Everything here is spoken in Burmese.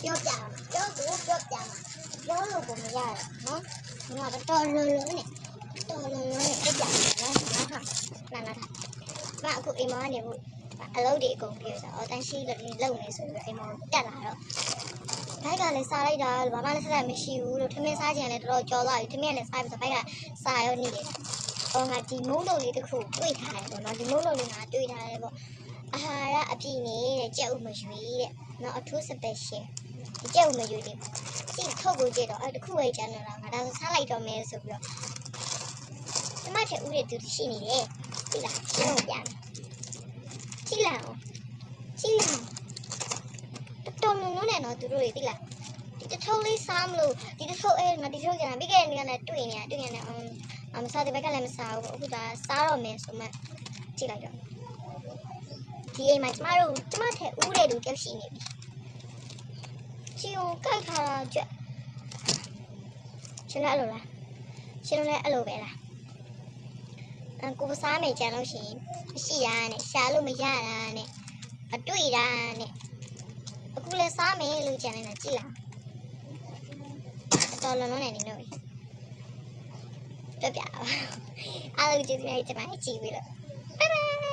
ပြောပြပြောလို့ကိုမရတယ်နော်ငါတော့လုံးလုံးနဲ့ပြပြနော်ဟာလာအခုအိမ်မကနေဘူးအလုပ်တွေအကုန်ပြေဆိုတော့တန်းရှိလုံနေဆိုပြီးအိမ်မတက်လာတော့ဘိုက်ကလည်းစားလိုက်တာဘာမှလည်းဆက်မရှိဘူးလို့ထမင်းစားချင်လည်းတော်တော်ကြော်သွားပြီထမင်းလည်းစားပြီးဆိုဘိုက်ကစားရောနေတယ်ဟောငါဒီမုံတုံလေးတစ်ခုတွေ့ထားတယ်ပေါ့နော်ဒီမုံတုံလေးငါတွေ့ထားတယ်ပေါ့အာဟာရအပြည့်နေတဲ့ကြက်ဥမရွေးတဲ့နော်အထူး special ဒီကြက်ဥမရွေးလေးဒီထုတ်ကိုကြည့်တော့အဲ့တခုပဲကျန်တော့ငါဒါဆိုစားလိုက်တော့မယ်ဆိုပြီးတော့ကျမချက်ဥတွေသူရှိနေတယ်ဒီလားရှင်းလို့ပြန်ကြည့်လားတော်လုံးလုံးနဲ့တော့သူတို့တွေသိလားဒီတထုံးလေးစားမလို့ဒီတထုံးငါဒီထုံးကျန်ပြီးခဲ့တဲ့နေ့ကလည်းတွေ့နေမစားတဲ့ဘက်ကလည်းမစားဘူးအခုဒါစားတော့မယ်ဆိုမှကြည့်လိုက်တော့ဒီအိမ်မှာကျမထက်ဦးတဲ့လူတယောက်ရှိနေပြီချီကိုကိုက်ခါတာကြက်ရှင်လည်းအဲ့လိုလားရှင်လည်းအဲ့လိုပဲလားကိုစားမယ်ကြံလို့ရှိရင်မရှိရနဲ့ရှာလို့မရတာနဲ့အတွေ့တာနဲ့အခုလည်းစားမယ်လို့ကြံနေတာကြည့်လားတော်လုံးလုံးနဲ့နေလို့ပြပြအားလုံးကျေးဇူးများတင်ပါတယ်ကြည့်ပြီးလို့ဘိုင်ဘိုင်